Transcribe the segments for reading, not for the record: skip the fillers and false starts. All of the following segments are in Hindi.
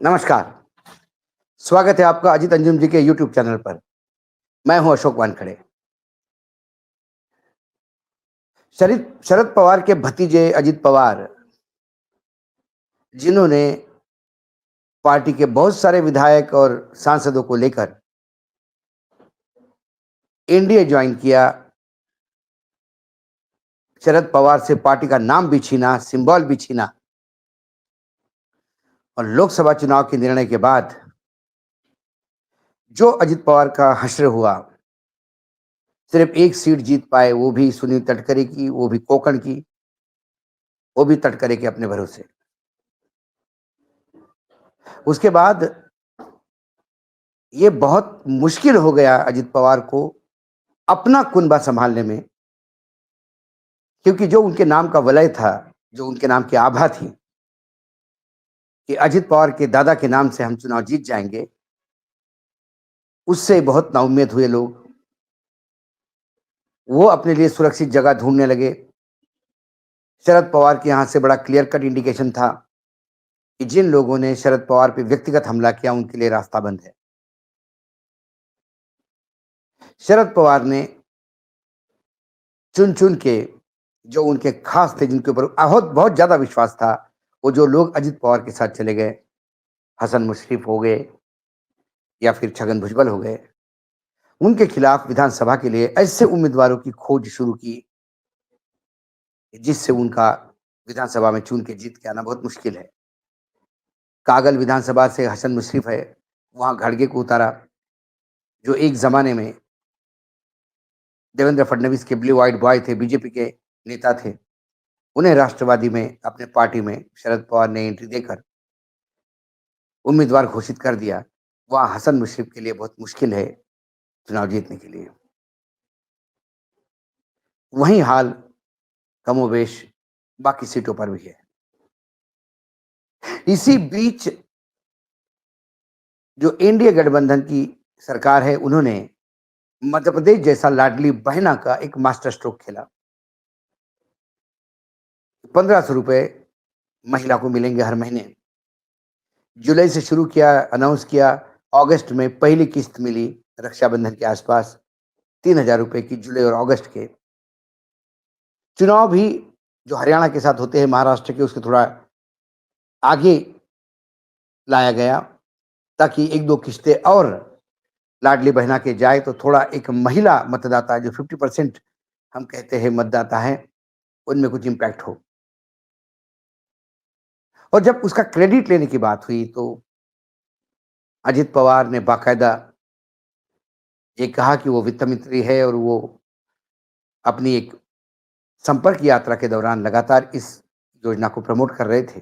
नमस्कार, स्वागत है आपका अजीत अंजुम जी के यूट्यूब चैनल पर। मैं हूं अशोक वानखड़े। शरद शरद पवार के भतीजे अजित पवार, जिन्होंने पार्टी के बहुत सारे विधायक और सांसदों को लेकर एनडीए ज्वाइन किया, शरद पवार से पार्टी का नाम भी छीना, सिंबल भी छीना और लोकसभा चुनाव के निर्णय के बाद जो अजित पवार का हश्र हुआ, सिर्फ एक सीट जीत पाए, वो भी सुनील तटकरे की, वो भी कोकण की, वो भी तटकरे के अपने भरोसे। उसके बाद ये बहुत मुश्किल हो गया अजित पवार को अपना कुनबा संभालने में, क्योंकि जो उनके नाम का वलय था, जो उनके नाम की आभा थी कि अजित पवार के दादा के नाम से हम चुनाव जीत जाएंगे, उससे बहुत नाउम्मीद हुए लोग। वो अपने लिए सुरक्षित जगह ढूंढने लगे। शरद पवार के यहां से बड़ा क्लियर कट इंडिकेशन था कि जिन लोगों ने शरद पवार पे व्यक्तिगत हमला किया, उनके लिए रास्ता बंद है। शरद पवार ने चुन चुन के जो उनके खास थे, जिनके ऊपर बहुत बहुत ज्यादा विश्वास था, वो जो लोग अजित पवार के साथ चले गए, हसन मुशर्रफ हो गए या फिर छगन भुजबल हो गए, उनके खिलाफ विधानसभा के लिए ऐसे उम्मीदवारों की खोज शुरू की जिससे उनका विधानसभा में चुन के जीत के आना बहुत मुश्किल है। कागल विधानसभा से हसन मुशर्रफ है, वहां घड़गे को उतारा, जो एक जमाने में देवेंद्र फडणवीस के ब्लू व्हाइट बॉय थे, बीजेपी के नेता थे। उन्हें राष्ट्रवादी में अपने पार्टी में शरद पवार ने एंट्री देकर उम्मीदवार घोषित कर दिया। वहां हसन मुशर्रफ के लिए बहुत मुश्किल है चुनाव जीतने के लिए। वही हाल कमोबेश बाकी सीटों पर भी है। इसी बीच जो एनडीए गठबंधन की सरकार है, उन्होंने मध्य प्रदेश जैसा लाडली बहना का एक मास्टर स्ट्रोक खेला। 1500 रुपए महिला को मिलेंगे हर महीने। जुलाई से शुरू किया, अनाउंस किया, अगस्त में पहली किस्त मिली रक्षाबंधन के आसपास, 3000 रुपए की जुलाई और अगस्त के। चुनाव भी जो हरियाणा के साथ होते हैं, महाराष्ट्र के, उसके थोड़ा आगे लाया गया ताकि एक दो किस्तें और लाडली बहना के जाए तो थोड़ा एक महिला मतदाता, जो 50% हम कहते हैं मतदाता है, उनमें कुछ इम्पैक्ट हो। और जब उसका क्रेडिट लेने की बात हुई तो अजित पवार ने बाकायदा ये कहा कि वो वित्त मंत्री है और वो अपनी एक संपर्क यात्रा के दौरान लगातार इस योजना को प्रमोट कर रहे थे।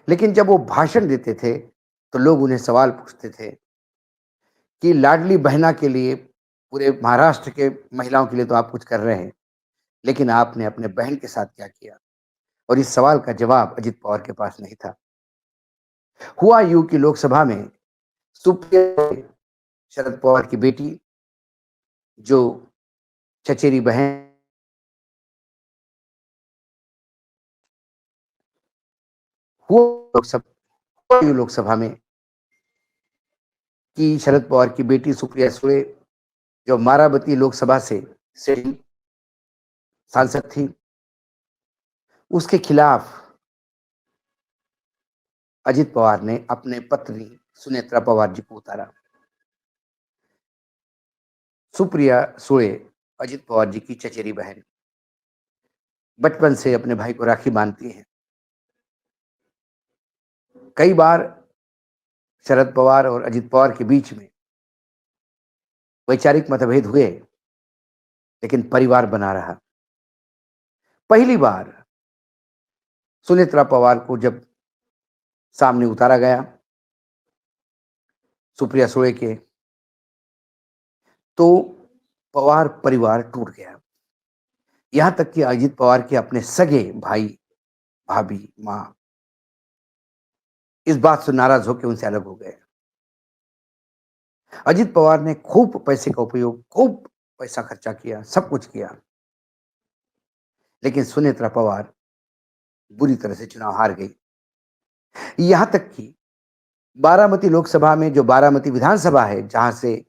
लेकिन जब वो भाषण देते थे तो लोग उन्हें सवाल पूछते थे कि लाडली बहना के लिए, पूरे महाराष्ट्र के महिलाओं के लिए तो आप कुछ कर रहे हैं, लेकिन आपने अपने बहन के साथ क्या किया? और इस सवाल का जवाब अजित पवार के पास नहीं था। हुआ यूं कि लोकसभा में सुप्रिया, शरद पवार की बेटी, जो चचेरी बहन, हुआ लोकसभा में कि शरद पवार की बेटी सुप्रिया सुळे, जो मारावती लोकसभा से सांसद थी, उसके खिलाफ अजित पवार ने अपने पत्नी सुनेत्रा पवार जी को उतारा। सुप्रिया सुळे अजित पवार जी की चचेरी बहन, बचपन से अपने भाई को राखी बांधती हैं। कई बार शरद पवार और अजित पवार के बीच में वैचारिक मतभेद हुए, लेकिन परिवार बना रहा। पहली बार सुनेत्रा पवार को जब सामने उतारा गया सुप्रिया सुळे के, तो पवार परिवार टूट गया। यहां तक कि अजित पवार के अपने सगे भाई, भाभी, मां इस बात से नाराज होकर उनसे अलग हो गए। अजित पवार ने खूब पैसे का उपयोग, खूब पैसा खर्चा किया, सब कुछ किया, लेकिन सुनेत्रा पवार बुरी तरह से चुनाव हार गई। यहां तक कि बारामती लोकसभा में जो बारामती विधानसभा है, जहाँ से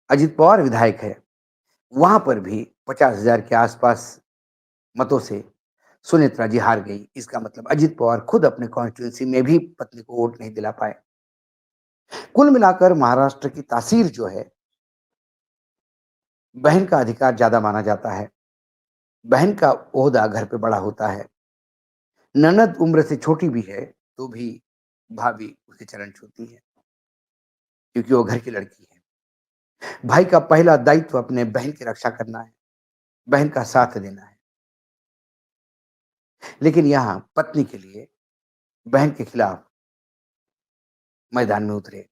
अजित पवार विधायक है, वहाँ पर भी 50,000 के आसपास मतों से सुनेत्रा जी हार गई। इसका मतलब अजित पवार खुद अपने कॉन्स्टिट्यूएंसी में भी पत्नी को वोट नहीं दिला पाए। कुल मिलाकर महाराष्ट्र की तासीर जो है, बहन का अधिकार ज़्यादा माना जाता है। बहन का ओहदा घर पे बड़ा होता है। ननद उम्र से छोटी भी है, तो भी भाभी उसके चरण छूती है, क्योंकि वो घर की लड़की है। भाई का पहला दायित्व अपने बहन की रक्षा करना है, बहन का साथ देना है। लेकिन यहाँ पत्नी के लिए बहन के खिलाफ मैदान में उतरे।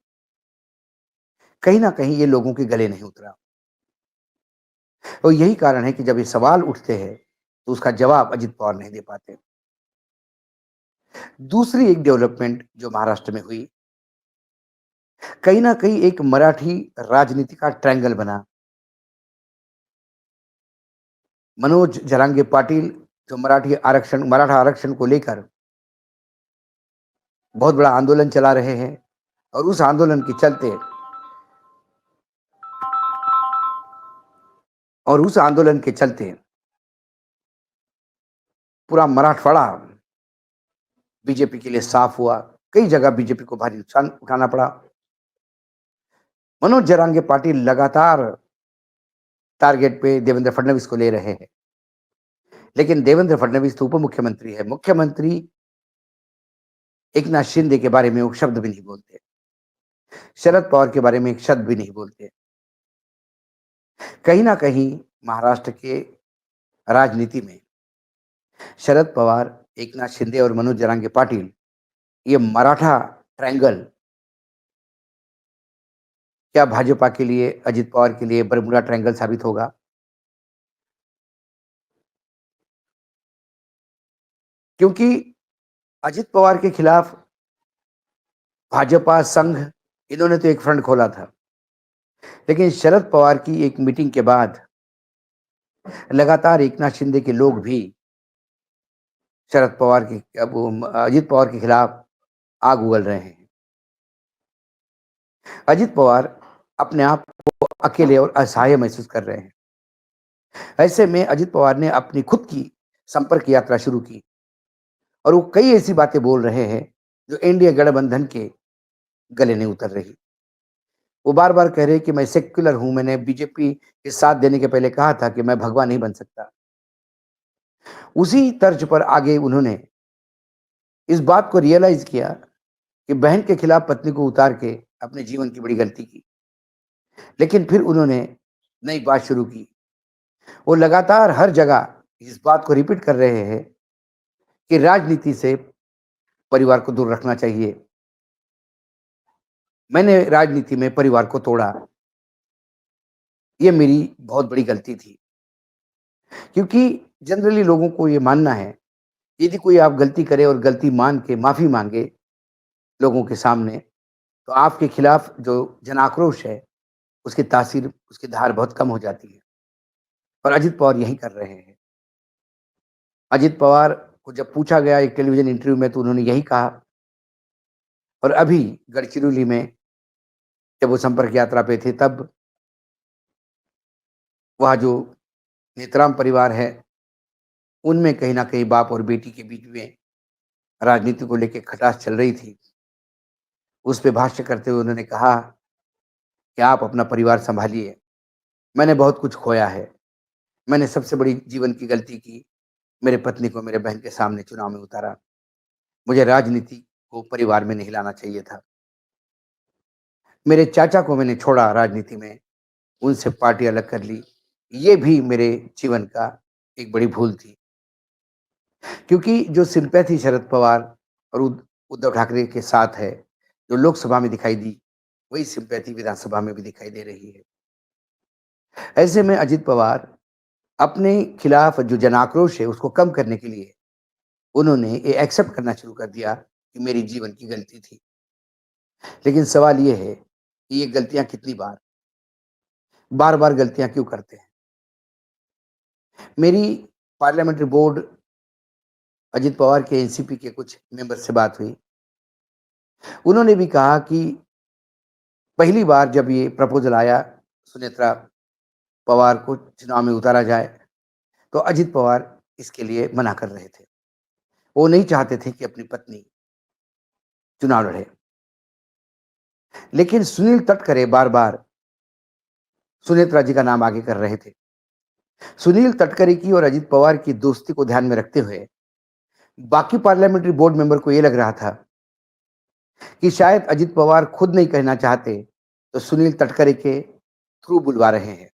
कहीं न कहीं ये लोगों के गले नहीं उतरा। और यही कारण है कि जब ये सवाल उठते हैं, तो उसका जवाब अजित पवार नहीं दे पाते। दूसरी एक डेवलपमेंट जो महाराष्ट्र में हुई, कहीं न कहीं एक मराठी राजनीति का ट्रायंगल बना। मनोज जरांगे पाटिल जो मराठा आरक्षण को लेकर बहुत बड़ा आंदोलन चला रहे हैं, और उस आंदोलन के चलते पूरा मराठवाड़ा बीजेपी के लिए साफ हुआ। कई जगह बीजेपी को भारी नुकसान उठाना पड़ा। मनोज जरांगे पाटिल लगातार टारगेट पे देवेंद्र फडणवीस को ले रहे हैं, लेकिन देवेंद्र फडणवीस तो उप मुख्यमंत्री है। मुख्यमंत्री एकनाथ शिंदे के बारे में वो शब्द भी नहीं बोलते, शरद पवार के बारे में एक शब्द भी नहीं बोलते। कहीं ना कहीं महाराष्ट्र के राजनीति में शरद पवार, एकनाथ शिंदे और मनोज जरांगे पाटिल, ये मराठा ट्रायंगल क्या भाजपा के लिए, अजित पवार के लिए बरमूडा ट्रायंगल साबित होगा? क्योंकि अजित पवार के खिलाफ भाजपा संघ, इन्होंने तो एक फ्रंट खोला था, लेकिन शरद पवार की एक मीटिंग के बाद लगातार एकनाथ शिंदे के लोग भी शरद पवार के अब अजित पवार के खिलाफ आग उगल रहे हैं। अजित पवार अपने आप को अकेले और असहाय महसूस कर रहे हैं। ऐसे में अजित पवार ने अपनी खुद की संपर्क यात्रा शुरू की, और वो कई ऐसी बातें बोल रहे हैं जो एनडीए गठबंधन के गले नहीं उतर रही। वो बार-बार कह रहे हैं कि मैं सेक्युलर हूँ, मैंने बीजेपी के साथ देने के पहले कहा था कि मैं भगवा नहीं बन सकता। उसी तर्ज पर आगे उन्होंने इस बात को रियलाइज़ किया कि बहन के खिलाफ पत्नी को उतार के अपने जीवन की बड़ी गलती की। लेकिन फिर उन्होंने नई बात शुरू की। वो लगातार हर जगह इस बात को रिपीट कर रहे हैं कि राजनीति से परिवार को दूर रखना चाहिए। मैंने राजनीति में परिवार को तोड़ा, ये मेरी बहुत बड़ी गलती थी। क्योंकि जनरली लोगों को ये मानना है, यदि कोई आप गलती करे और गलती मान के माफ़ी माँगे लोगों के सामने, तो आपके खिलाफ जो जन आक्रोश है, उसकी तासीर, उसकी धार बहुत कम हो जाती है। और अजित पवार यही कर रहे हैं। अजित पवार को जब पूछा गया एक टेलीविज़न इंटरव्यू में, तो उन्होंने यही कहा। और अभी गढ़चिरौली में जब वो संपर्क यात्रा पे थे, तब वहाँ जो नेतराम परिवार है, उनमें कहीं न कहीं बाप और बेटी के बीच में राजनीति को लेके खटास चल रही थी। उस पे भाष्य करते हुए उन्होंने कहा कि आप अपना परिवार सँभालिए, मैंने बहुत कुछ खोया है। मैंने सबसे बड़ी जीवन की गलती की, मेरे पत्नी को मेरे बहन के सामने चुनाव में उतारा। मुझे राजनीति को परिवार में नहीं लाना चाहिए था। मेरे चाचा को मैंने छोड़ा राजनीति में, उनसे पार्टी अलग कर ली। ये भी मेरे जीवन का एक बड़ी भूल थी। क्योंकि जो सिम्पैथी शरद पवार और उद्धव ठाकरे के साथ है, जो लोकसभा में दिखाई दी, वही सिम्पैथी विधानसभा में भी दिखाई दे रही है। ऐसे में अजित पवार अपने खिलाफ जो जन आक्रोश है, उसको कम करने के लिए उन्होंने ये एक्सेप्ट करना शुरू कर दिया कि मेरी जीवन की गलती थी। लेकिन सवाल ये है कि ये गलतियाँ कितनी बार, बार-बार गलतियाँ क्यों करते हैं? मेरी पार्लियामेंट्री बोर्ड, अजित पवार के एनसीपी के कुछ मेंबर से बात हुई। उन्होंने भी कहा कि पहली बार जब ये प्रपोज़ल आया सुनेत्रा पवार को चुनाव में उतारा जाए, तो अजित पवार इसके लिए मना कर रहे थे। वो नहीं चाहते थे कि अपनी पत्नी चुनाव लड़े। लेकिन सुनील तटकरे बार-बार सुनेत्रा जी का नाम आगे कर रहे थे। सुनील तटकरे की और अजित पवार की दोस्ती को ध्यान में रखते हुए बाकी पार्लियामेंट्री बोर्ड मेंबर को ये लग रहा था कि शायद अजित पवार खुद नहीं कहना चाहते, तो सुनील तटकरे के थ्रू बुलवा रहे हैं।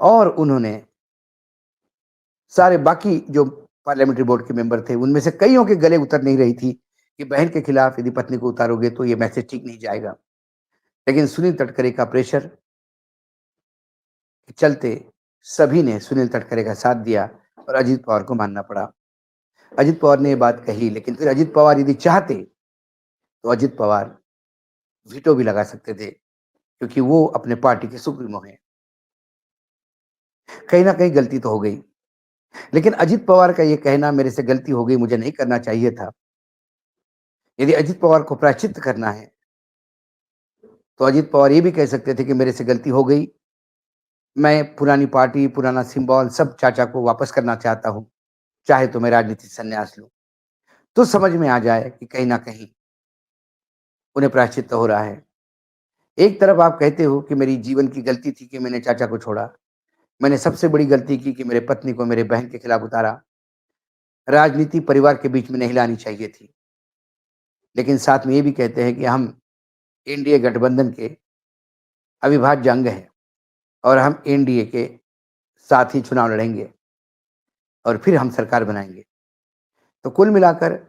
और उन्होंने सारे बाकी जो पार्लियामेंट्री बोर्ड के मेंबर थे, उनमें से कइयों के गले उतर नहीं रही थी कि बहन के खिलाफ यदि पत्नी को उतारोगे तो ये मैसेज ठीक नहीं जाएगा। लेकिन सुनील तटकरे का प्रेशर के चलते सभी ने सुनील तटकरे का साथ दिया और अजित पवार को मानना पड़ा। अजित पवार ने ये बात कही, लेकिन फिर अजित पवार यदि चाहते, तो अजित पवार वीटो भी लगा सकते थे, क्योंकि वो अपने पार्टी के सुप्रीमो हैं। कहीं न कहीं गलती तो हो गई, लेकिन अजित पवार का ये कहना मेरे से गलती हो गई, मुझे नहीं करना चाहिए था। यदि अजित पवार को प्रायश्चित करना है, तो अजित पवार ये भी कह सकते थे कि मेरे से गलती हो गई, मैं पुरानी पार्टी, पुराना सिंबल सब चाचा को वापस करना चाहता हूँ, चाहे तो मैं राजनीति से संन्यास लूँ। तो समझ में आ जाए कि कहीं न कहीं उन्हें प्रायश्चित तो हो रहा है। एक तरफ आप कहते हो कि मेरी जीवन की गलती थी कि मैंने चाचा को छोड़ा, मैंने सबसे बड़ी गलती की कि मेरे पत्नी को मेरे बहन के खिलाफ उतारा, राजनीति परिवार के बीच में नहीं लानी चाहिए थी। लेकिन साथ में ये भी कहते हैं कि हम एनडीए गठबंधन के अविभाज्य अंग हैं और हम एनडीए के साथ ही चुनाव लड़ेंगे और फिर हम सरकार बनाएँगे। तो कुल मिलाकर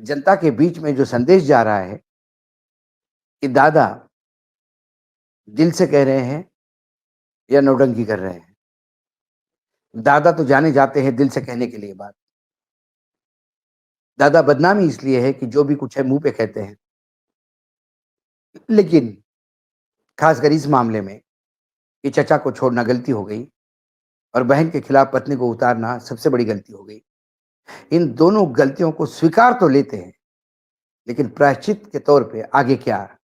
जनता के बीच में जो संदेश जा रहा है कि दादा दिल से कह रहे हैं या नौटंकी कर रहे हैं। दादा तो जाने जाते हैं दिल से कहने के लिए बात। दादा बदनामी इसलिए है कि जो भी कुछ है मुँह पे कहते हैं। लेकिन खासकर इस मामले में कि चचा को छोड़ना गलती हो गई और बहन के खिलाफ पत्नी को उतारना सबसे बड़ी गलती हो गई। इन दोनों गलतियों को स्वीकार तो लेते हैं, लेकिन प्रायश्चित के तौर पे आगे क्या?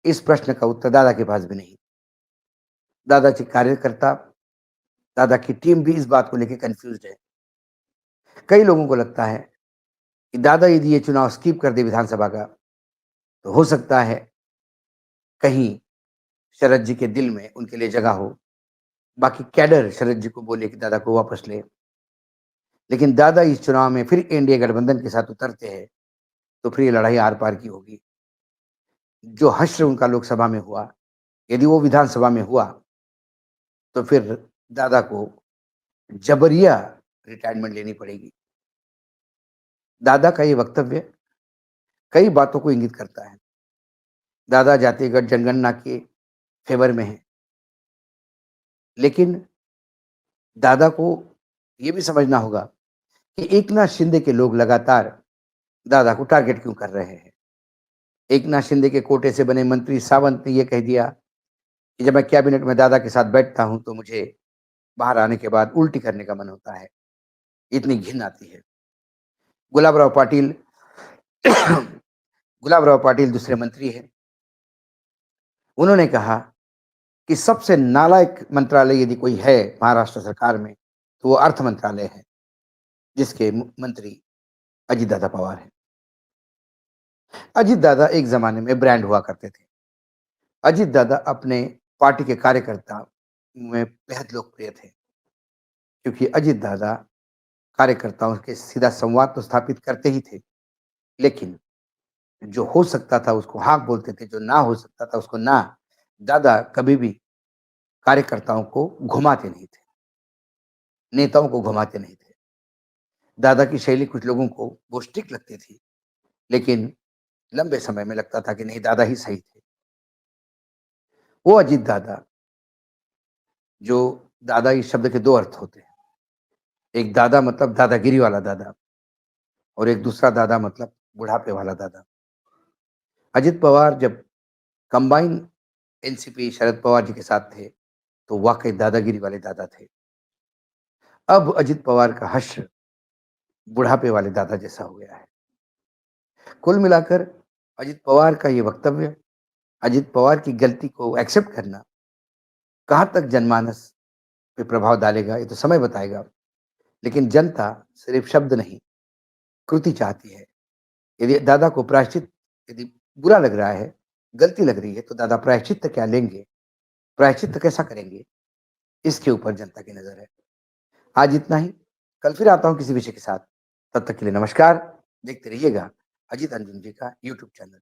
इस प्रश्न का उत्तर दादा के पास भी नहीं। दादा के कार्यकर्ता, दादा की टीम भी इस बात को लेके कन्फ्यूज़्ड है। कई लोगों को लगता है कि दादा यदि ये चुनाव स्किप कर दे विधानसभा का, तो हो सकता है कहीं शरद जी के दिल में उनके लिए जगह हो। बाकी कैडर शरद जी को बोले कि दादा को वापस लें। लेकिन दादा इस चुनाव में फिर एनडीए गठबंधन के साथ उतरते हैं, तो फिर ये लड़ाई आर-पार की होगी। जो हश्र उनका लोकसभा में हुआ, यदि वो विधानसभा में हुआ, तो फिर दादा को जबरिया रिटायरमेंट लेनी पड़ेगी। दादा का ये वक्तव्य कई बातों को इंगित करता है। दादा जातिगत जनगणना के फ़ेवर में हैं, लेकिन दादा को ये भी समझना होगा कि एकनाथ शिंदे के लोग लगातार दादा को टारगेट क्यों कर रहे हैं। एकनाथ शिंदे के कोटे से बने मंत्री सावंत ने ये कह दिया कि जब मैं कैबिनेट में दादा के साथ बैठता हूँ, तो मुझे बाहर आने के बाद उल्टी करने का मन होता है, इतनी घिन आती है। गुलाबराव पाटिल गुलाबराव पाटिल दूसरे मंत्री हैं। उन्होंने कहा कि सबसे नालायक मंत्रालय यदि कोई है महाराष्ट्र सरकार में, तो वो अर्थ मंत्रालय है, जिसके मंत्री अजित दादा पवार हैं। अजित दादा एक ज़माने में ब्रांड हुआ करते थे। अजित दादा अपने पार्टी के कार्यकर्ता में बेहद लोकप्रिय थे, क्योंकि अजित दादा कार्यकर्ताओं के सीधा संवाद तो स्थापित करते ही थे, लेकिन जो हो सकता था उसको हाँ बोलते थे, जो ना हो सकता था उसको ना। दादा कभी भी कार्यकर्ताओं को घुमाते नहीं थे, नेताओं को घुमाते नहीं थे। दादा की शैली कुछ लोगों को वो स्ट्रिक्ट लगती थी, लेकिन लंबे समय में लगता था कि नहीं दादा ही सही थे। वो अजित दादा जो दादा इस शब्द के 2 अर्थ होते हैं। एक दादा मतलब दादागिरी वाला दादा और एक दूसरा दादा मतलब बुढ़ापे वाला दादा। अजित पवार जब कंबाइन एनसीपी शरद पवार जी के साथ थे, तो वाक़ई दादागिरी वाले दादा थे। अब अजित पवार का हश्र बुढ़ापे वाले दादा जैसा हो गया है। कुल मिलाकर अजित पवार का ये वक्तव्य, अजित पवार की गलती को एक्सेप्ट करना, कहाँ तक जनमानस पे प्रभाव डालेगा, ये तो समय बताएगा। लेकिन जनता सिर्फ शब्द नहीं, कृति चाहती है। यदि दादा को प्रायश्चित यदि बुरा लग रहा है, गलती लग रही है, तो दादा प्रायश्चित क्या लेंगे? प्रायश्चित कैसा करेंगे? इसके ऊपर जनता की नज़र है। आज इतना ही, कल फिर आता हूँ किसी विषय के साथ। तब तक के लिए नमस्कार, देखते रहिएगा अजीत अंजुन जी का यूट्यूब चैनल।